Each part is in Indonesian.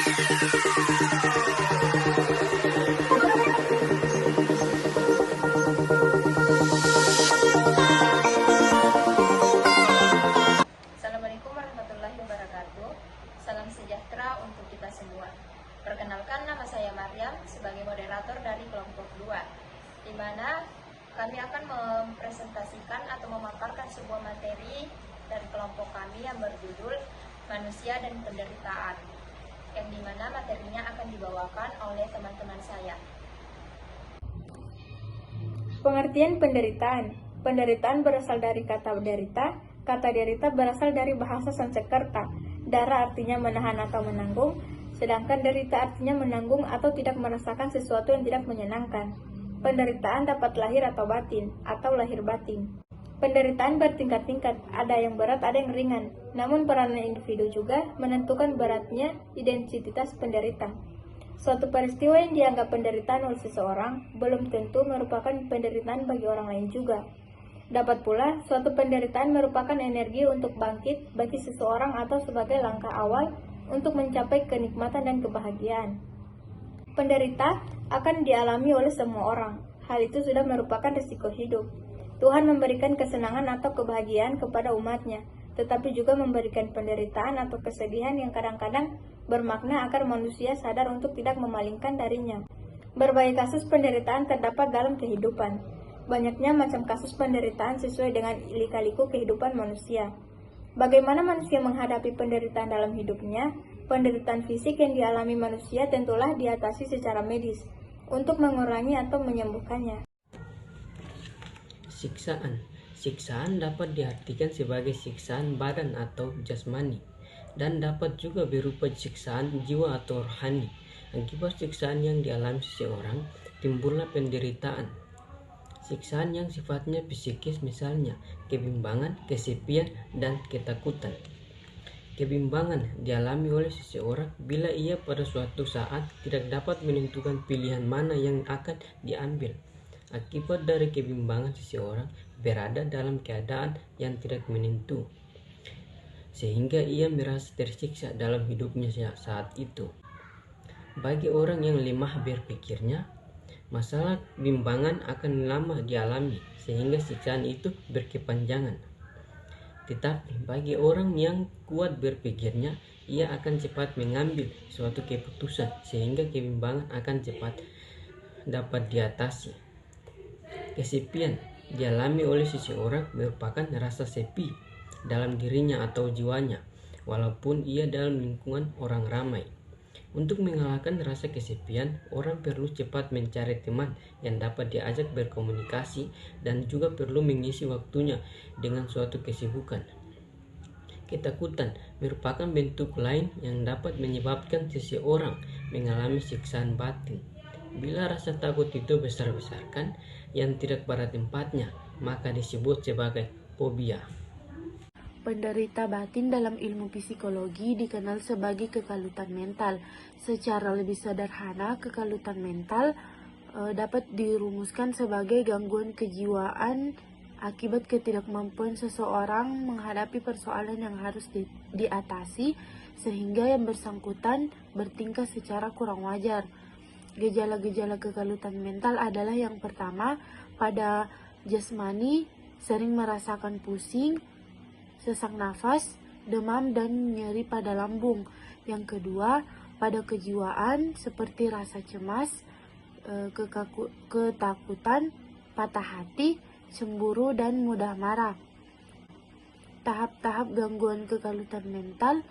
Assalamualaikum warahmatullahi wabarakatuh. Salam sejahtera untuk kita semua. Perkenalkan, nama saya Maryam sebagai moderator dari kelompok 2, di mana kami akan mempresentasikan atau memaparkan sebuah materi dari kelompok kami yang berjudul Manusia dan Penderitaan, yang dimana materinya akan dibawakan oleh teman-teman saya. Pengertian penderitaan. Penderitaan berasal dari kata derita. Kata derita berasal dari bahasa Sanskerta. Dara artinya menahan atau menanggung, sedangkan derita artinya menanggung atau tidak merasakan sesuatu yang tidak menyenangkan. Penderitaan dapat lahir atau batin, atau lahir batin. Penderitaan bertingkat-tingkat, ada yang berat, ada yang ringan. Namun peranan individu juga menentukan beratnya identitas penderita. Suatu peristiwa yang dianggap penderitaan oleh seseorang belum tentu merupakan penderitaan bagi orang lain juga. Dapat pula, suatu penderitaan merupakan energi untuk bangkit bagi seseorang atau sebagai langkah awal untuk mencapai kenikmatan dan kebahagiaan. Penderita akan dialami oleh semua orang. Hal itu sudah merupakan risiko hidup. Tuhan memberikan kesenangan atau kebahagiaan kepada umatnya, tetapi juga memberikan penderitaan atau kesedihan yang kadang-kadang bermakna agar manusia sadar untuk tidak memalingkan darinya. Berbagai kasus penderitaan terdapat dalam kehidupan. Banyaknya macam kasus penderitaan sesuai dengan lika-liku kehidupan manusia. Bagaimana manusia menghadapi penderitaan dalam hidupnya? Penderitaan fisik yang dialami manusia tentulah diatasi secara medis untuk mengurangi atau menyembuhkannya. Siksaan. Siksaan dapat diartikan sebagai siksaan badan atau jasmani, dan dapat juga berupa siksaan jiwa atau rohani. Akibat siksaan yang dialami seseorang, timbullah penderitaan. Siksaan yang sifatnya psikis misalnya kebimbangan, kesepian, dan ketakutan. Kebimbangan dialami oleh seseorang bila ia pada suatu saat tidak dapat menentukan pilihan mana yang akan diambil. Akibat dari kebimbangan, seseorang berada dalam keadaan yang tidak menentu, sehingga ia merasa tersiksa dalam hidupnya saat itu. Bagi orang yang lemah berpikirnya, masalah bimbangan akan lama dialami sehingga siksaan itu berkepanjangan. Tetapi bagi orang yang kuat berpikirnya, ia akan cepat mengambil suatu keputusan sehingga kebimbangan akan cepat dapat diatasi. Kesepian dialami oleh seseorang merupakan rasa sepi dalam dirinya atau jiwanya, walaupun ia dalam lingkungan orang ramai. Untuk mengalahkan rasa kesepian, orang perlu cepat mencari teman yang dapat diajak berkomunikasi dan juga perlu mengisi waktunya dengan suatu kesibukan. Ketakutan merupakan bentuk lain yang dapat menyebabkan seseorang mengalami siksaan batin. Bila rasa takut itu besar-besarkan yang tidak pada tempatnya, maka disebut sebagai fobia. Penderita batin dalam ilmu psikologi dikenal sebagai kekalutan mental. Secara lebih sederhana, kekalutan mental dapat dirumuskan sebagai gangguan kejiwaan akibat ketidakmampuan seseorang menghadapi persoalan yang harus diatasi, sehingga yang bersangkutan bertingkah secara kurang wajar. Gejala-gejala kekalutan mental adalah yang pertama, pada jasmani sering merasakan pusing, sesak nafas, demam, dan nyeri pada lambung. Yang kedua, pada kejiwaan seperti rasa cemas, ketakutan, patah hati, cemburu, dan mudah marah. Tahap-tahap gangguan kekalutan mental.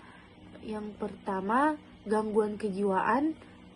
Yang pertama, gangguan kejiwaan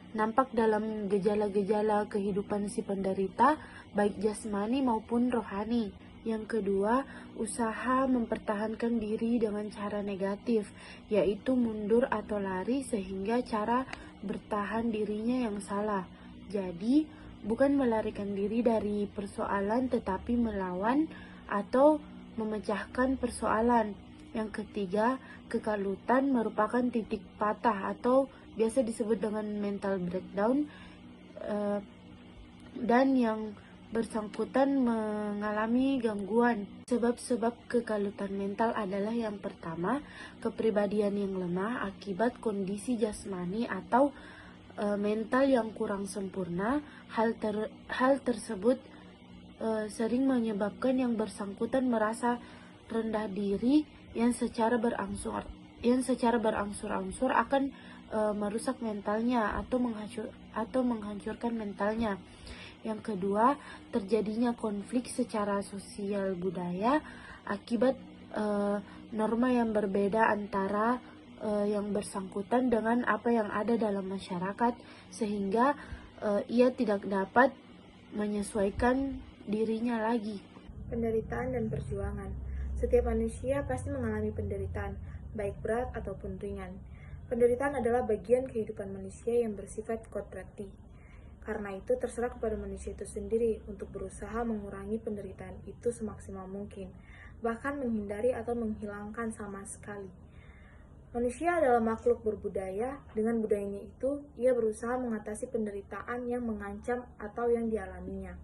nampak dalam gejala-gejala kehidupan si penderita, baik jasmani maupun rohani. Yang kedua, usaha mempertahankan diri dengan cara negatif, yaitu mundur atau lari, sehingga cara bertahan dirinya yang salah. Jadi, bukan melarikan diri dari persoalan, tetapi melawan atau memecahkan persoalan. Yang ketiga, kekalutan merupakan titik patah atau biasa disebut dengan mental breakdown. Dan yang bersangkutan mengalami gangguan. Sebab-sebab kekalutan mental adalah yang pertama, kepribadian yang lemah akibat kondisi jasmani atau mental yang kurang sempurna. Hal tersebut sering menyebabkan yang bersangkutan merasa rendah diri yang secara berangsur-angsur akan merusak mentalnya atau menghancurkan mentalnya. Yang kedua, terjadinya konflik secara sosial budaya akibat norma yang berbeda antara yang bersangkutan dengan apa yang ada dalam masyarakat, sehingga ia tidak dapat menyesuaikan dirinya lagi. Penderitaan dan perjuangan. Setiap manusia pasti mengalami penderitaan, baik berat ataupun ringan. Penderitaan adalah bagian kehidupan manusia yang bersifat kodrati. Karena itu terserah kepada manusia itu sendiri untuk berusaha mengurangi penderitaan itu semaksimal mungkin, bahkan menghindari atau menghilangkan sama sekali. Manusia adalah makhluk berbudaya, dengan budayanya itu ia berusaha mengatasi penderitaan yang mengancam atau yang dialaminya.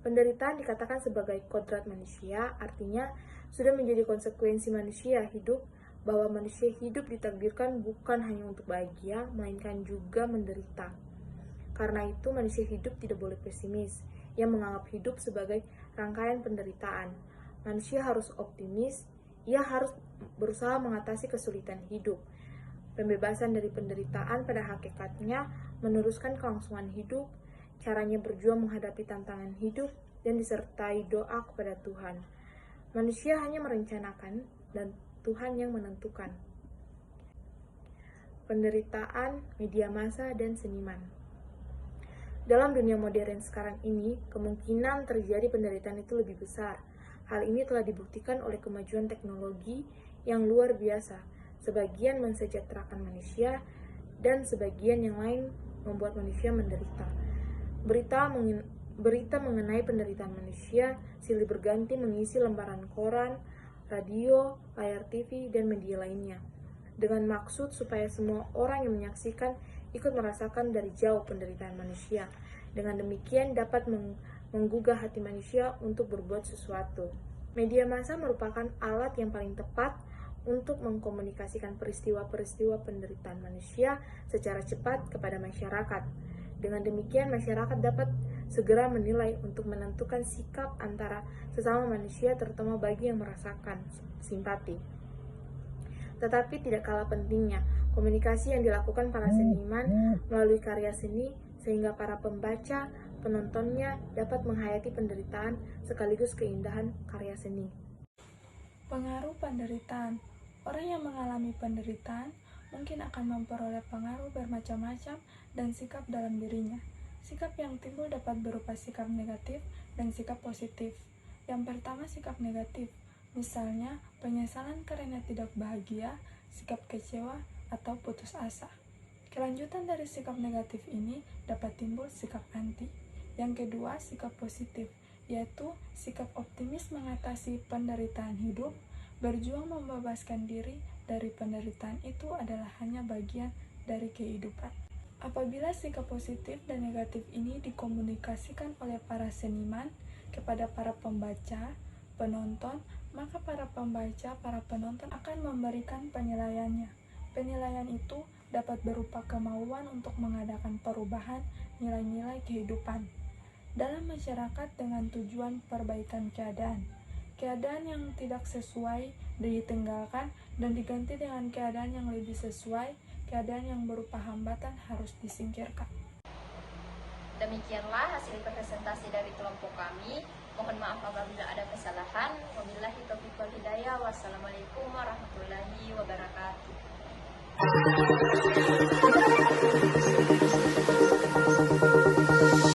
Penderitaan dikatakan sebagai kodrat manusia, artinya sudah menjadi konsekuensi manusia hidup, bahwa manusia hidup ditakdirkan bukan hanya untuk bahagia, melainkan juga menderita. Karena itu manusia hidup tidak boleh pesimis, yang menganggap hidup sebagai rangkaian penderitaan. Manusia harus optimis, ia harus berusaha mengatasi kesulitan hidup. Pembebasan dari penderitaan pada hakikatnya meneruskan kelangsungan hidup, caranya berjuang menghadapi tantangan hidup, dan disertai doa kepada Tuhan. Manusia hanya merencanakan dan Tuhan yang menentukan. Penderitaan, media massa, dan seniman. Dalam dunia modern sekarang ini, kemungkinan terjadi penderitaan itu lebih besar. Hal ini telah dibuktikan oleh kemajuan teknologi yang luar biasa. Sebagian mensejahterakan manusia, dan sebagian yang lain membuat manusia menderita. Berita mengenai penderitaan manusia silih berganti mengisi lembaran koran, radio, layar TV, dan media lainnya, dengan maksud supaya semua orang yang menyaksikan ikut merasakan dari jauh penderitaan manusia. Dengan demikian dapat menggugah hati manusia untuk berbuat sesuatu. Media massa merupakan alat yang paling tepat untuk mengkomunikasikan peristiwa-peristiwa penderitaan manusia secara cepat kepada masyarakat. Dengan demikian masyarakat dapat segera menilai untuk menentukan sikap antara sesama manusia, terutama bagi yang merasakan simpati. Tetapi tidak kalah pentingnya, komunikasi yang dilakukan para seniman melalui karya seni, sehingga para pembaca, penontonnya dapat menghayati penderitaan sekaligus keindahan karya seni. Pengaruh penderitaan. Orang yang mengalami penderitaan mungkin akan memperoleh pengaruh bermacam-macam dan sikap dalam dirinya. Sikap yang timbul dapat berupa sikap negatif dan sikap positif. Yang pertama, sikap negatif. Misalnya, penyesalan karena tidak bahagia, sikap kecewa, atau putus asa. Kelanjutan dari sikap negatif ini dapat timbul sikap anti. Yang kedua, sikap positif, yaitu sikap optimis mengatasi penderitaan hidup, berjuang membebaskan diri dari penderitaan itu adalah hanya bagian dari kehidupan. Apabila sikap positif dan negatif ini dikomunikasikan oleh para seniman kepada para pembaca, penonton, maka para pembaca, para penonton akan memberikan penilaiannya. Penilaian itu dapat berupa kemauan untuk mengadakan perubahan nilai-nilai kehidupan dalam masyarakat dengan tujuan perbaikan keadaan. Keadaan yang tidak sesuai ditinggalkan dan diganti dengan keadaan yang lebih sesuai. Keadaan yang berupa hambatan harus disingkirkan. Demikianlah hasil presentasi dari kelompok kami. Mohon maaf apabila ada kesalahan. Wabillahi taufiq